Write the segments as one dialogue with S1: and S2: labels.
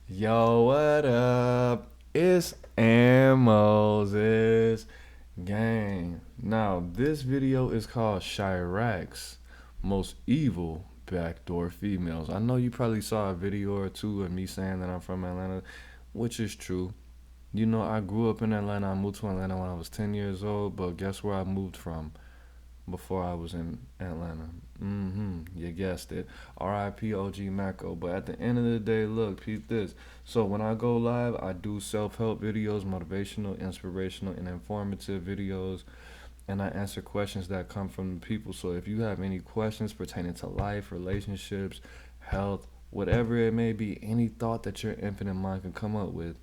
S1: Yo, what up? It's Aaron Moses gang. Now, this video is called Chiraq's Most Evil Backdoor Females. I know you probably saw a video or two of me saying that I'm from Atlanta, which is true. You know, I grew up in Atlanta. I moved to Atlanta when I was 10 years old, but guess where I moved from before I was in Atlanta? You guessed it. R.I.P. OG Mako. But at the end of the day, look, peep this. So when I go live, I do self-help videos, motivational, inspirational, and informative videos, and I answer questions that come from the people. So if you have any questions pertaining to life, relationships, health, whatever it may be, any thought that your infinite mind can come up with,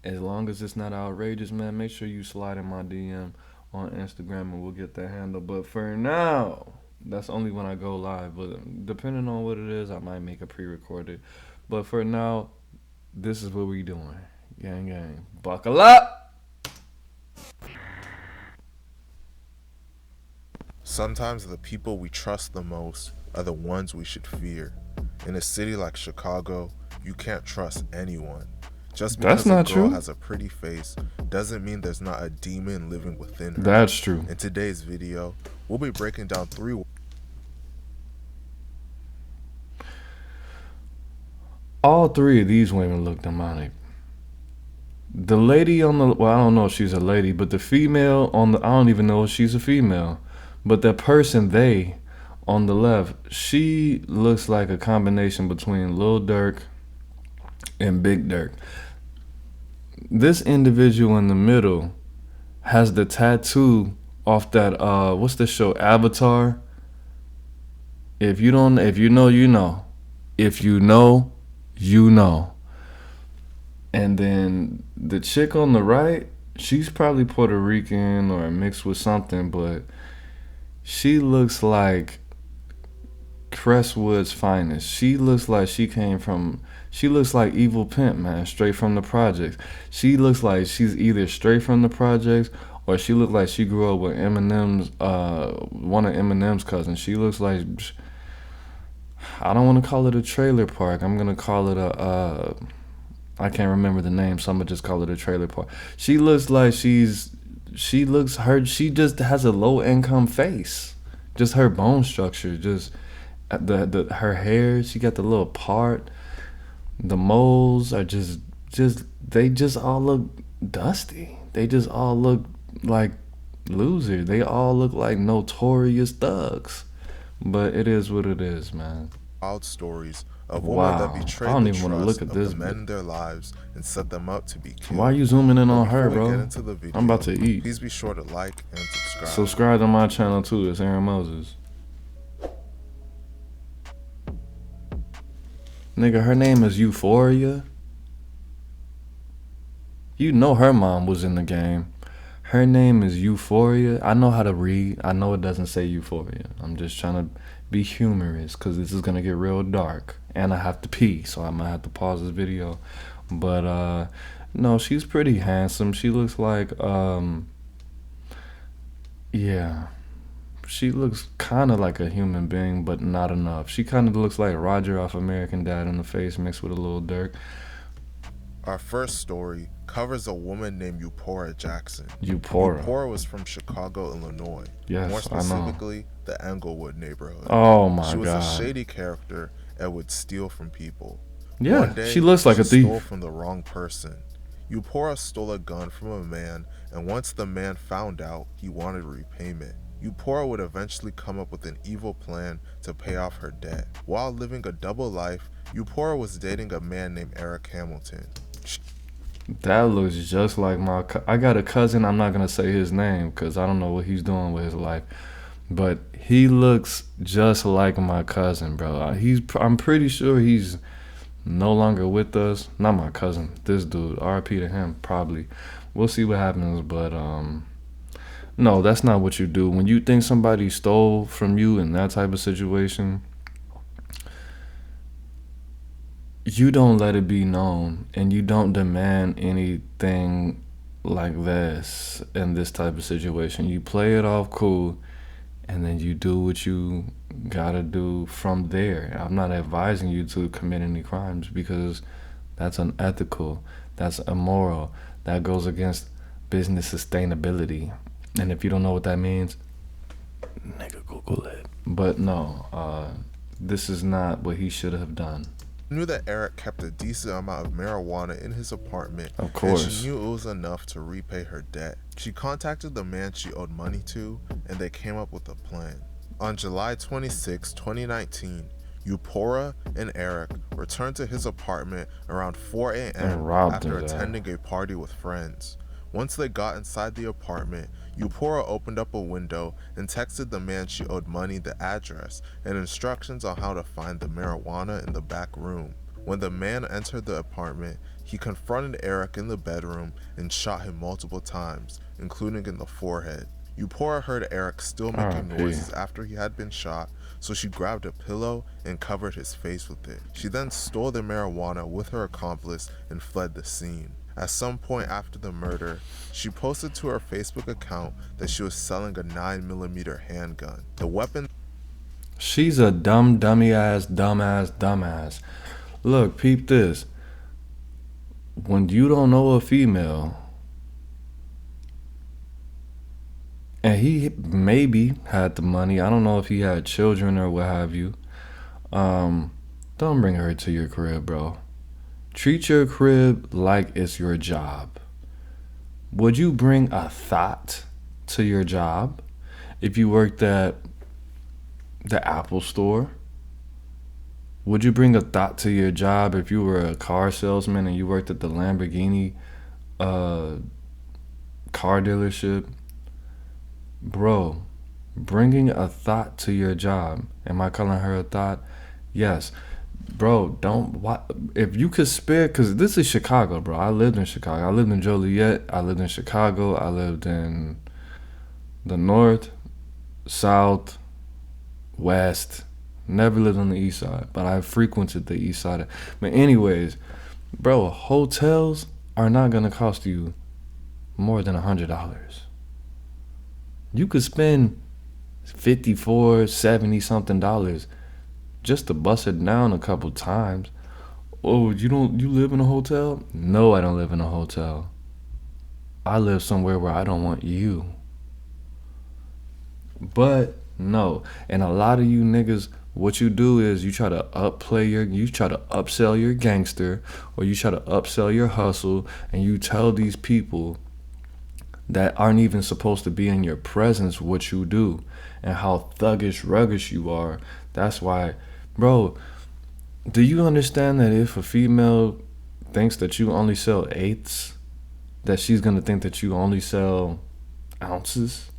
S1: as long as it's not outrageous, man, make sure you slide in my DM on Instagram and we'll get that handle. But for now, that's only when I go live. But depending on what it is, I might make a pre-recorded. But for now, this is what we doing. Gang, gang. Buckle up!
S2: Sometimes the people we trust the most are the ones we should fear. In a city like Chicago, you can't trust anyone. Just
S1: That's
S2: because a
S1: not
S2: girl
S1: true.
S2: has a pretty face doesn't mean there's not a demon living within her.
S1: That's true.
S2: In today's video, we'll be breaking down three.
S1: All three of these women look demonic. The lady on the, well, I don't know if she's a lady, but the female on the, I don't even know if she's a female. But the person, they, on the left, she looks like a combination between Lil Durk and Big Durk. This individual in the middle has the tattoo off that what's the show, Avatar? If you don't, if you know, you know. If you know, you know. And then the chick on the right, she's probably Puerto Rican or mixed with something, but she looks like Crestwood's finest. She looks like she came from, she looks like Evil Pimp, man, straight from the projects. She looks like she's either straight from the projects or she looked like she grew up with Eminem's, one of Eminem's cousins. She looks like, I don't want to call it a trailer park. I'm going to call it a, I can't remember the name, so I'm going to just call it a trailer park. She looks like she just has a low income face. Just her bone structure, just her hair, she got the little part. The moles are just they just all look dusty. They just all look like losers. They all look like notorious thugs. But it is what it is, man.
S2: Wild stories of women that
S1: Wow. I
S2: betrayed
S1: don't
S2: the
S1: even want to look
S2: trust
S1: at
S2: of
S1: this.
S2: the men in their lives and set them up to be killed.
S1: Why are you zooming in
S2: But
S1: on her,
S2: before we get
S1: bro?
S2: into the video,
S1: I'm about to eat.
S2: please be sure to like and subscribe.
S1: Subscribe to my channel too. It's Aaron Moses. Nigga, her name is Euphoria. You know her mom was in the game. Her name is Euphoria. I know how to read. I know it doesn't say Euphoria. I'm just trying to be humorous because this is going to get real dark. And I have to pee, so I might have to pause this video. But, no, she's pretty handsome. She looks like, yeah. She looks kind of like a human being, but not enough. She kind of looks like Roger off American Dad in the face mixed with a little Dirk.
S2: Our first story covers a woman named Eupora Jackson.
S1: Eupora.
S2: Eupora was from Chicago, Illinois.
S1: Yes,
S2: more
S1: I know.
S2: specifically, the Englewood neighborhood.
S1: Oh my
S2: She was
S1: God.
S2: a shady character and would steal from people.
S1: Yeah,
S2: One day,
S1: she looks like a
S2: she
S1: thief.
S2: stole from the wrong person. Eupora stole a gun from a man, and once the man found out, he wanted repayment. Eupora would eventually come up with an evil plan to pay off her debt. While living a double life, Eupora was dating a man named Eric Hamilton.
S1: That looks just like I got a cousin. I'm not gonna say his name because I don't know what he's doing with his life, but he looks just like my cousin, bro. I'm pretty sure he's no longer with us. Not my cousin. This dude. R.I.P. to him. Probably. We'll see what happens, but no, that's not what you do. When you think somebody stole from you in that type of situation, you don't let it be known and you don't demand anything like this in this type of situation. You play it off cool and then you do what you gotta do from there. I'm not advising you to commit any crimes because That's unethical. That's immoral. That goes against business sustainability. And if you don't know what that means, nigga, Google it. But no, this is not what he should have done.
S2: Knew that Eric kept a decent amount of marijuana in his apartment,
S1: Of course.
S2: and she knew it was enough to repay her debt. She contacted the man she owed money to, and they came up with a plan. On July 26, 2019, Eupora and Eric returned to his apartment around 4 a.m. after attending a party with friends. Once they got inside the apartment, Eupora opened up a window and texted the man she owed money the address and instructions on how to find the marijuana in the back room. When the man entered the apartment, he confronted Eric in the bedroom and shot him multiple times, including in the forehead. Eupora heard Eric still making noises after he had been shot, so she grabbed a pillow and covered his face with it. She then stole the marijuana with her accomplice and fled the scene. At some point after the murder, she posted to her Facebook account that she was selling a 9mm handgun. The weapon...
S1: She's a dumbass. Look, peep this. When you don't know a female, and he maybe had the money, I don't know if he had children or what have you, don't bring her to your crib, bro. Treat your crib like it's your job. Would you bring a thought to your job if you worked at the Apple store? Would you bring a thought to your job if you were a car salesman and you worked at the Lamborghini car dealership? Bro, bringing a thought to your job. Am I calling her a thought? Yes. Bro, if you could spare, because this is Chicago, bro. I lived in Chicago. I lived in Joliet. I lived in Chicago. I lived in the north, south, west. Never lived on the east side, but I frequented the east side. But anyways, bro, hotels are not going to cost you more than $100. You could spend $54, $70 something just to bust it down a couple times. Oh, you live in a hotel? No, I don't live in a hotel. I live somewhere where I don't want you. But no, and a lot of you niggas, what you do is you try to upsell your gangster, or you try to upsell your hustle, and you tell these people that aren't even supposed to be in your presence what you do and how thuggish, ruggish you are. That's why, bro, do you understand that if a female thinks that you only sell eighths, that she's gonna think that you only sell ounces?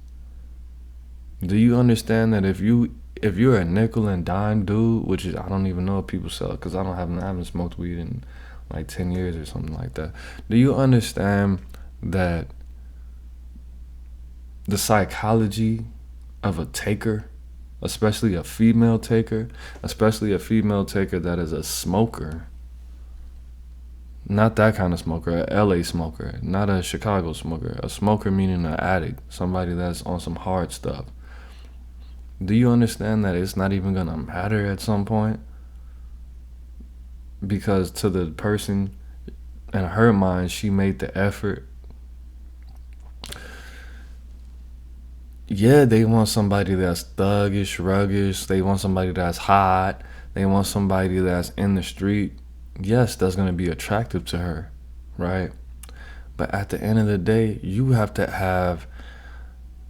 S1: Do you understand that if you're a nickel and dime dude, which is, I don't even know if people sell it, because I haven't smoked weed in like 10 years or something like that. Do you understand that the psychology of a taker, especially a female taker that is a smoker, not that kind of smoker, a LA smoker, not a Chicago smoker, a smoker meaning an addict, somebody that's on some hard stuff. Do you understand that it's not even gonna matter at some point? Because to the person, in her mind, she made the effort. Yeah, they want somebody that's thuggish, ruggish. They want somebody that's hot. They want somebody that's in the street. Yes, that's going to be attractive to her, right? But at the end of the day, you have to have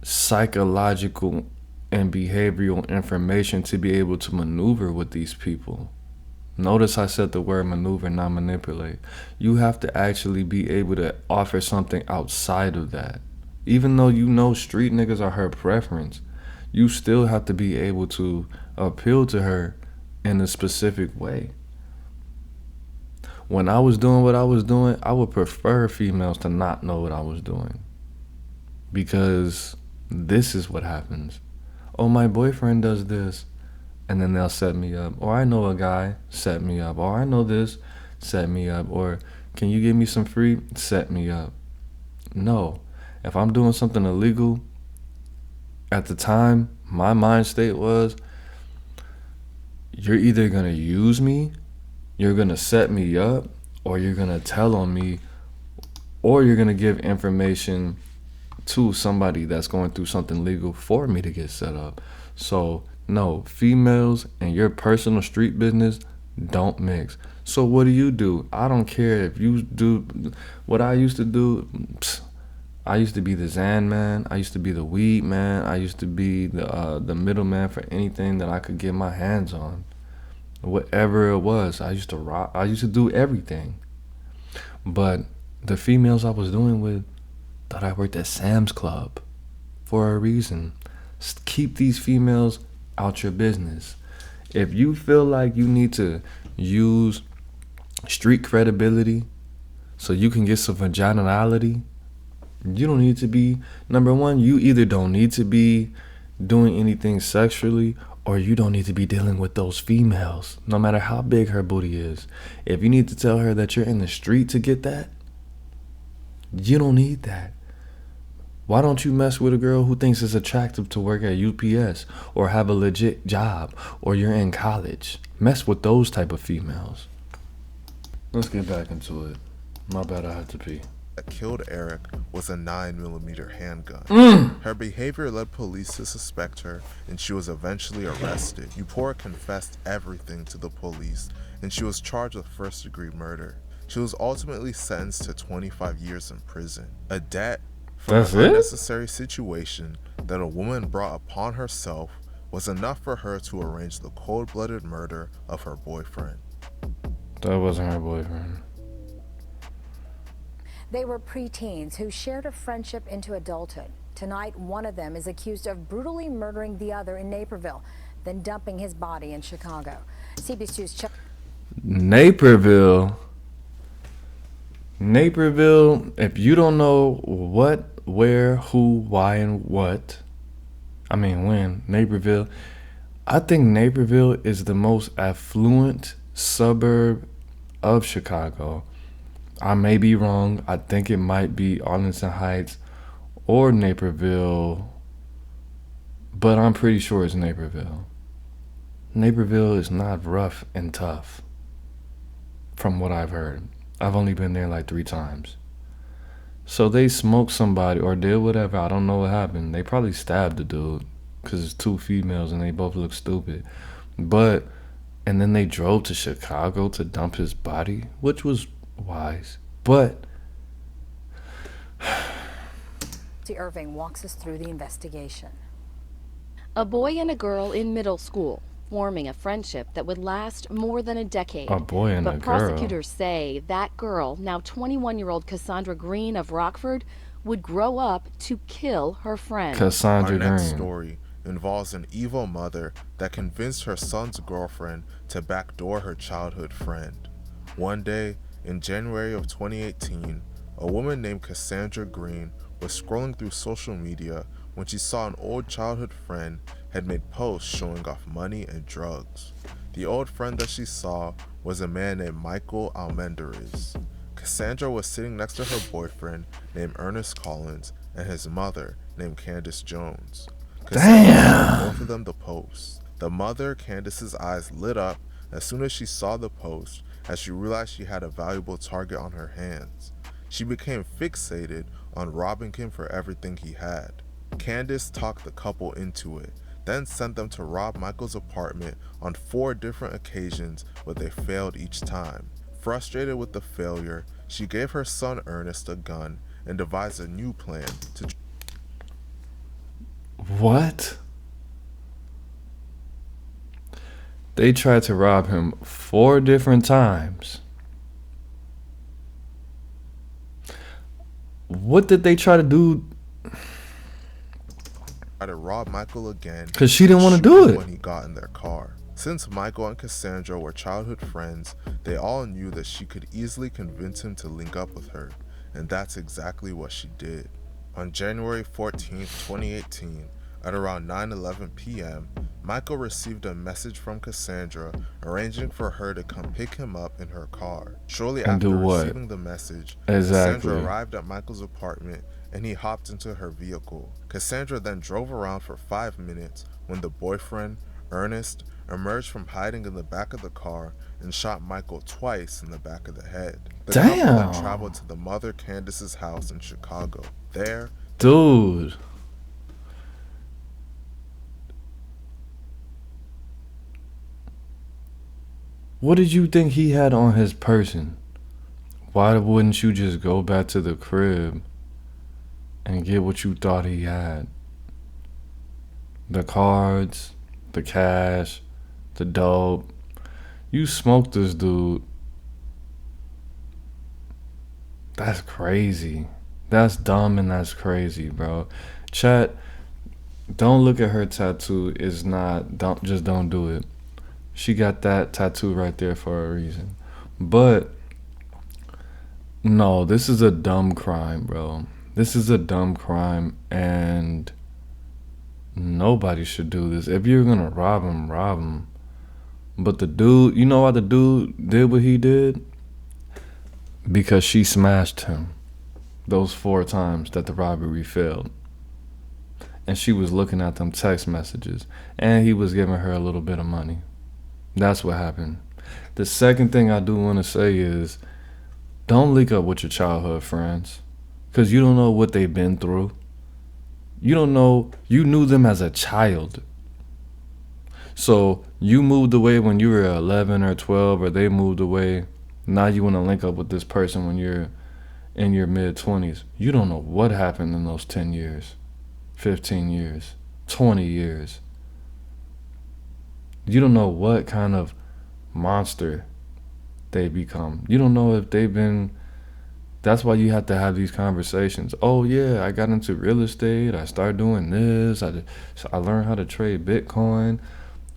S1: psychological and behavioral information to be able to maneuver with these people. Notice I said the word maneuver, not manipulate. You have to actually be able to offer something outside of that. Even though you know street niggas are her preference, you still have to be able to appeal to her in a specific way. When I was doing what I was doing, I would prefer females to not know what I was doing. Because this is what happens. Oh, my boyfriend does this. And then they'll set me up. Or I know a guy, set me up. Or I know this, set me up. Or can you give me some free? Set me up. No. If I'm doing something illegal, at the time, my mind state was, you're either going to use me, you're going to set me up, or you're gonna tell on me, or you're gonna give information to somebody that's going through something legal for me to get set up. So no, females and your personal street business don't mix. So what do? I don't care if you do what I used to do. I used to be the Zan man. I used to be the weed man. I used to be the middleman for anything that I could get my hands on. Whatever it was, I used to rock. I used to do everything. But the females I was doing with thought I worked at Sam's Club for a reason. Keep these females out your business. If you feel like you need to use street credibility so you can get some vaginality, you don't need to be, number one, you either don't need to be doing anything sexually, or you don't need to be dealing with those females, no matter how big her booty is. If you need to tell her that you're in the street to get that, you don't need that. Why don't you mess with a girl who thinks it's attractive to work at UPS or have a legit job, or you're in college? Mess with those type of females. Let's get back into it. My bad, I had to pee.
S2: That killed Eric was a 9mm handgun. Her behavior led police to suspect her, and she was eventually arrested. Eupora confessed everything to the police, and she was charged with first-degree murder. She was ultimately sentenced to 25 years in prison. A debt for an unnecessary situation that a woman brought upon herself was enough for her to arrange the cold-blooded murder of her boyfriend.
S1: That wasn't her boyfriend.
S3: They were preteens who shared a friendship into adulthood. Tonight, one of them is accused of brutally murdering the other in Naperville, then dumping his body in Chicago. CBS 2's
S1: Naperville, if you don't know what, where, who, why, and when, Naperville, I think Naperville is the most affluent suburb of Chicago. I may be wrong. I think it might be Arlington Heights or Naperville, but I'm pretty sure it's Naperville. Naperville is not rough and tough, from what I've heard. I've only been there like 3 times. So they smoked somebody or did whatever. I don't know what happened. They probably stabbed the dude because it's 2 females and they both look stupid. And then they drove to Chicago to dump his body, which was wise. But
S3: Irving walks us through the investigation.
S4: A boy and a girl in middle school, forming a friendship that would last more than a decade.
S1: A boy and a girl.
S4: But prosecutors say that girl, now 21-year-old Cassandra Green of Rockford, would grow up to kill her friend.
S1: Cassandra Green.
S2: Our next story involves an evil mother that convinced her son's girlfriend to backdoor her childhood friend. One day, in January of 2018, a woman named Cassandra Green was scrolling through social media when she saw an old childhood friend had made posts showing off money and drugs. The old friend that she saw was a man named Michael Almendarez. Cassandra was sitting next to her boyfriend named Ernest Collins and his mother named Candice Jones. Cassandra showed both of them the post. The mother, Candice's eyes lit up as soon as she saw the post, as she realized she had a valuable target on her hands. She became fixated on robbing him for everything he had. Candice talked the couple into it, then sent them to rob Michael's apartment on 4 different occasions, but they failed each time. Frustrated with the failure, she gave her son Ernest a gun and devised a new plan to...
S1: What? They tried to rob him 4 different times. What did they try to do?
S2: Try to rob Michael again
S1: because she didn't want to do it
S2: when he got in their car. Since Michael and Cassandra were childhood friends, they all knew that she could easily convince him to link up with her, and that's exactly what she did. On January 14th, 2018, at around 9:11 p.m., Michael received a message from Cassandra arranging for her to come pick him up in her car. Shortly after receiving the message, Cassandra arrived at Michael's apartment and he hopped into her vehicle. Cassandra then drove around for 5 minutes when the boyfriend, Ernest, emerged from hiding in the back of the car and shot Michael twice in the back of the head. The
S1: Damn.
S2: couple then traveled to the mother Candice's house in Chicago. There,
S1: Dude. What did you think he had on his person? Why wouldn't you just go back to the crib and get what you thought he had? The cards, the cash, the dope. You smoked this dude. That's crazy. That's dumb and that's crazy, bro. Chat, don't look at her tattoo. It's not, don't do it. She got that tattoo right there for a reason. But no, this is a dumb crime, bro. This is a dumb crime, and nobody should do this. If you're gonna rob him, rob him. But the dude, you know why the dude did what he did? Because she smashed him those 4 times that the robbery failed. And she was looking at them text messages, and he was giving her a little bit of money. That's what happened. The second thing I do want to say is, don't link up with your childhood friends, because you don't know what they've been through. You don't know, you knew them as a child. So you moved away when you were 11 or 12, or they moved away. Now you want to link up with this person when you're in your mid-20s. You don't know what happened in those 10 years, 15 years, 20 years. You don't know what kind of monster they become. You don't know if they've been. That's why you have to have these conversations. Oh yeah, I got into real estate. I started doing this. I learned how to trade Bitcoin.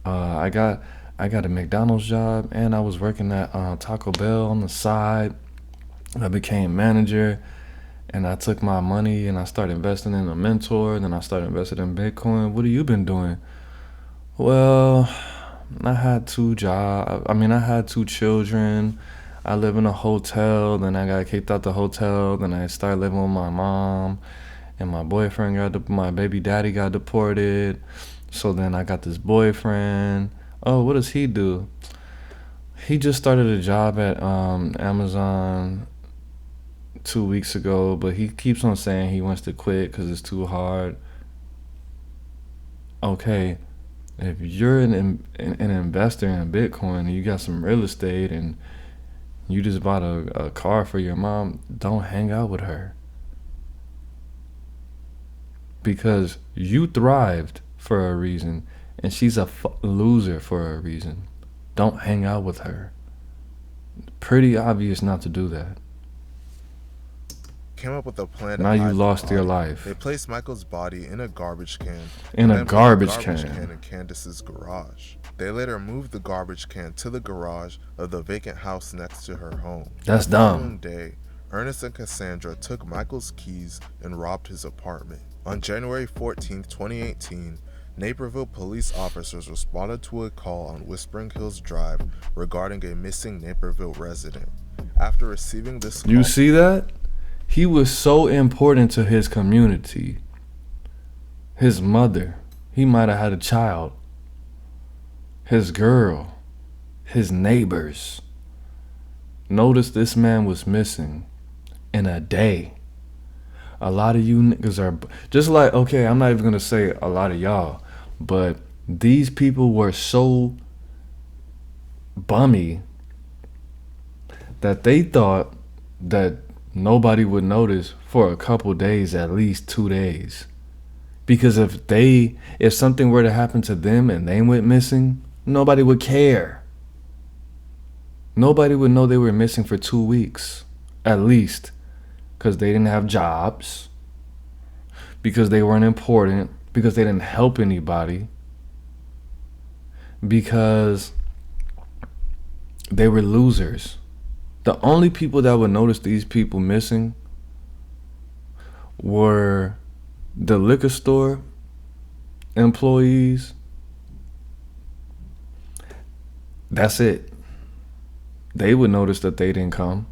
S1: I got a McDonald's job, and I was working at Taco Bell on the side. I became manager, and I took my money and I started investing in a mentor. Then I started investing in Bitcoin. What have you been doing? Well, I had 2 jobs. I had 2 children. I live in a hotel. Then I got kicked out the hotel. Then I started living with my mom, and my boyfriend my baby daddy got deported. So then I got this boyfriend. Oh, what does he do? He just started a job at Amazon 2 weeks ago, but he keeps on saying he wants to quit because it's too hard. Okay. If you're an investor in Bitcoin and you got some real estate and you just bought a car for your mom, don't hang out with her. Because you thrived for a reason, and she's a loser for a reason. Don't hang out with her. Pretty obvious not to do that.
S2: came up with a plan to
S1: Now you
S2: hide the
S1: lost your
S2: body.
S1: life.
S2: They placed Michael's body in a garbage can.
S1: In
S2: and
S1: a
S2: then put the
S1: garbage can.
S2: in Candice's garage. They later moved the garbage can to the garage of the vacant house next to her home.
S1: That's
S2: The following
S1: dumb.
S2: day, Ernest and Cassandra took Michael's keys and robbed his apartment. On January 14, 2018, Naperville police officers responded to a call on Whispering Hills Drive regarding a missing Naperville resident. After receiving this call,
S1: You see that? He was so important to his community. His mother. He might have had a child. His girl. His neighbors. Notice this man was missing in a day. A lot of you niggas are just like, okay, I'm not even gonna say a lot of y'all, but these people were so bummy that they thought that nobody would notice for a couple days, at least 2 days. Because if something were to happen to them and they went missing, nobody would care. Nobody would know they were missing for 2 weeks, at least. Because they didn't have jobs, because they weren't important, because they didn't help anybody, because they were losers. The only people that would notice these people missing were the liquor store employees. That's it. They would notice that they didn't come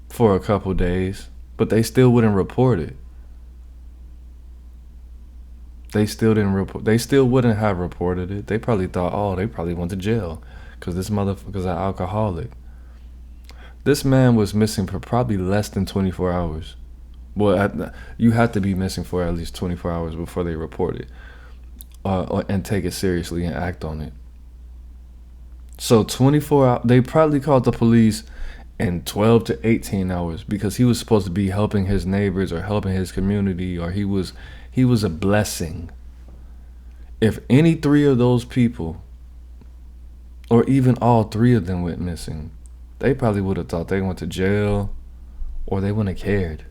S1: for a couple days, but they still wouldn't report it. They still didn't report. They still wouldn't have reported it. They probably thought, oh, they probably went to jail because this motherfucker's an alcoholic. This man was missing for probably less than 24 hours. Well, you have to be missing for at least 24 hours before they report it and take it seriously and act on it. So 24 hours, they probably called the police in 12 to 18 hours because he was supposed to be helping his neighbors or helping his community, or he was a blessing. If any three of those people, or even all three of them, went missing, they probably would have thought they went to jail, or they wouldn't have cared.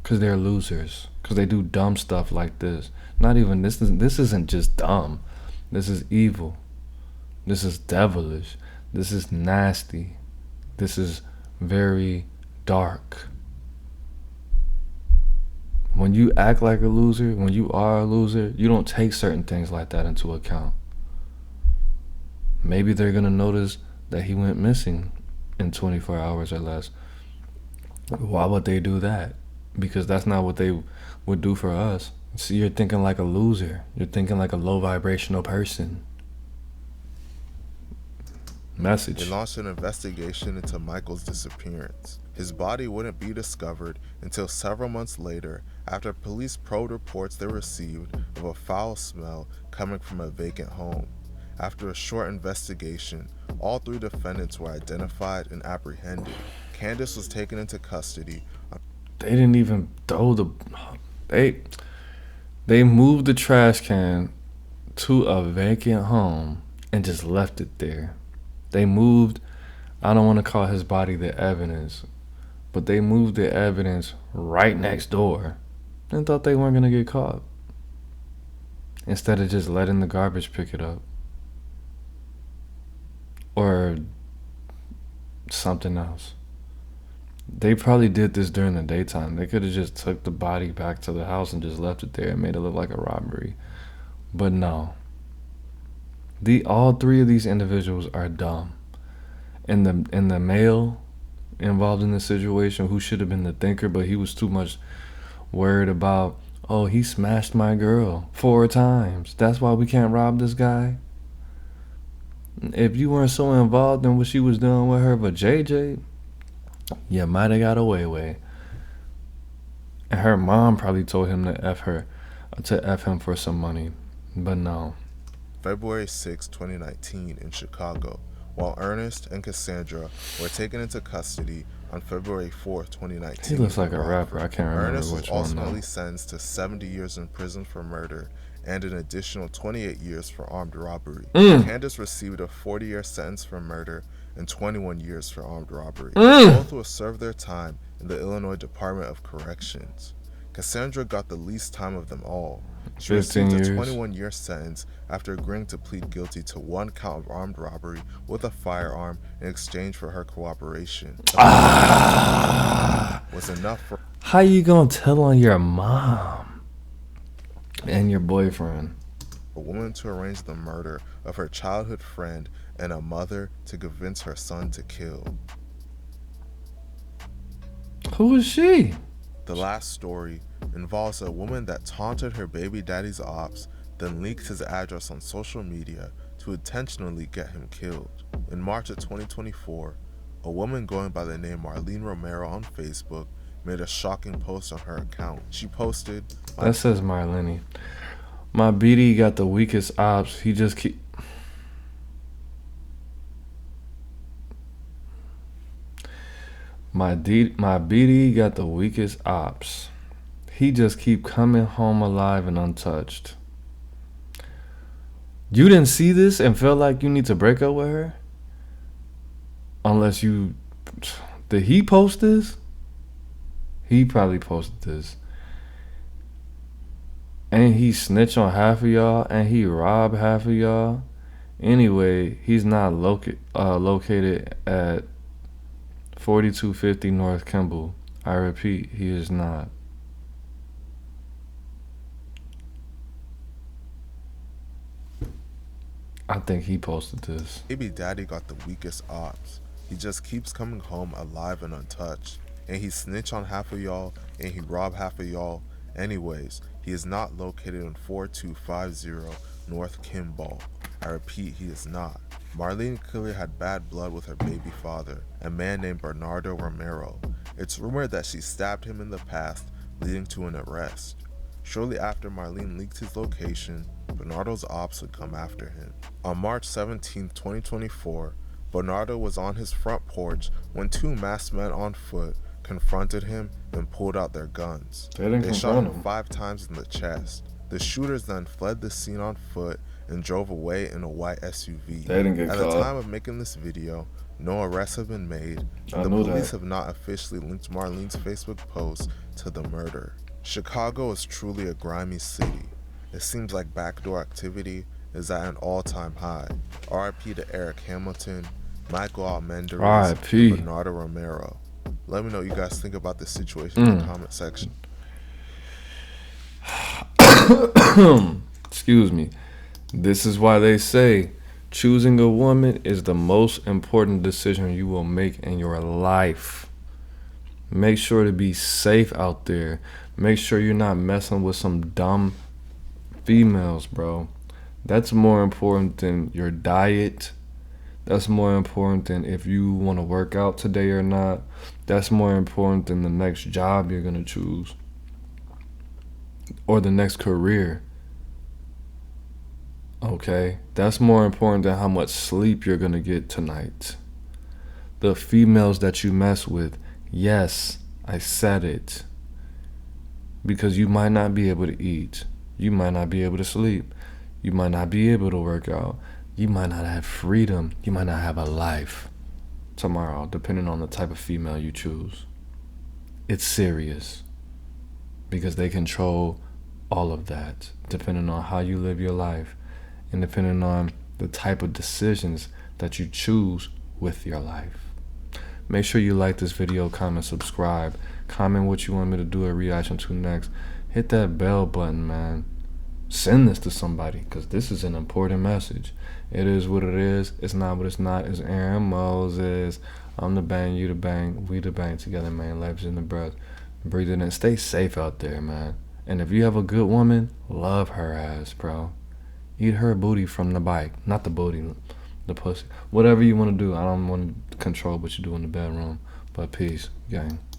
S1: Because they're losers. Because they do dumb stuff like this. Not even, this isn't just dumb. This is evil. This is devilish. This is nasty. This is very dark. When you act like a loser, when you are a loser, you don't take certain things like that into account. Maybe they're going to notice that he went missing in 24 hours or less. Why would they do that? Because that's not what they would do for us. See, you're thinking like a loser. You're thinking like a low vibrational person. Message.
S2: They launched an investigation into Michael's disappearance. His body wouldn't be discovered until several months later, after police probed reports they received of a foul smell coming from a vacant home. After a short investigation, all three defendants were identified and apprehended. Candice was taken into custody.
S1: They didn't even throw the... They moved the trash can to a vacant home and just left it there. They moved, I don't want to call his body the evidence, but they moved the evidence right next door and thought they weren't going to get caught. Instead of just letting the garbage pick it up. Or something else. They probably did this during the daytime. They could have just took the body back to the house and just left it there and made it look like a robbery. But no. All three of these individuals are dumb. And the male involved in the situation, who should have been the thinker, but he was too much worried about, oh, he smashed my girl 4 times. That's why we can't rob this guy. If you weren't so involved in what she was doing with her, but JJ, you might have got away with. And her mom probably told him to F him for some money. But no.
S2: February 6, 2019 in Chicago, while Ernest and Cassandra were taken into custody on February 4, 2019.
S1: He looks like a rapper. I can't remember
S2: Ernest
S1: which
S2: was
S1: one.
S2: ultimately sentenced to 70 years in prison for murder and an additional 28 years for armed robbery. Candice received a 40-year sentence for murder and 21 years for armed robbery. Both will serve their time in the Illinois Department of Corrections. Cassandra got the least time of them all. She received a 21-year sentence after agreeing to plead guilty to 1 count of armed robbery with a firearm in exchange for her cooperation. Was enough for...
S1: How you gonna tell on your mom and your boyfriend?
S2: A woman to arrange the murder of her childhood friend and a mother to convince her son to kill.
S1: Who is she?
S2: The last story involves a woman that taunted her baby daddy's ops, then leaked his address on social media to intentionally get him killed. In March of 2024, a woman going by the name Marlene Romero on Facebook made a shocking post on her account. She posted...
S1: That says Marlene. My BD got the weakest ops. He just keep... My BD got the weakest ops. He just keep coming home alive and untouched. You didn't see this and felt like you need to break up with her? Unless you... Did he post this? He probably posted this. And he snitched on half of y'all and he robbed half of y'all. Anyway, he's not located at 4250 North Kimball. I repeat, he is not. I think he posted this.
S2: Baby daddy got the weakest ops. He just keeps coming home alive and untouched. And he snitched on half of y'all, and he robbed half of y'all, Anyways, he is not located in 4250 North Kimball. I repeat, he is not. Marlene clearly had bad blood with her baby father, a man named Bernardo Romero. It's rumored that she stabbed him in the past, leading to an arrest. Shortly after Marlene leaked his location, Bernardo's ops would come after him. On March 17, 2024, Bernardo was on his front porch when two masked men on foot confronted him and pulled out their guns. They shot him 5 times in the chest. The shooters then fled the scene on foot and drove away in a white SUV.
S1: They didn't get
S2: At
S1: caught.
S2: the time of making this video, no arrests have been made, and the police have not officially linked Marlene's Facebook post to the murder. Chicago is truly a grimy city. It seems like backdoor activity is at an all-time high. RIP to Eric Hamilton, Michael Almendarez, and Bernardo Romero. Let me know what you guys think about this situation in the comment section.
S1: Excuse me. This is why they say choosing a woman is the most important decision you will make in your life. Make sure to be safe out there. Make sure you're not messing with some dumb females, bro. That's more important than your diet. That's more important than if you want to work out today or not. That's more important than the next job you're going to choose or the next career. Okay? That's more important than how much sleep you're going to get tonight. The females that you mess with, yes, I said it. Because you might not be able to eat. You might not be able to sleep. You might not be able to work out. You might not have freedom. You might not have a life tomorrow, depending on the type of female you choose. It's serious. Because they control all of that, depending on how you live your life and depending on the type of decisions that you choose with your life. Make sure you like this video, comment, subscribe. Comment what you want me to do a reaction to next. Hit that bell button, man. Send this to somebody, because this is an important message. It is what it is. It's not what it's not. It's Aaron Moses. I'm the bang, you the bang. We the bang together, man. Life's in the breath. Breathe it in. Stay safe out there, man. And if you have a good woman, love her ass, bro. Eat her booty from the bike. Not the booty, the pussy. Whatever you want to do. I don't want to control what you do in the bedroom. But peace, gang.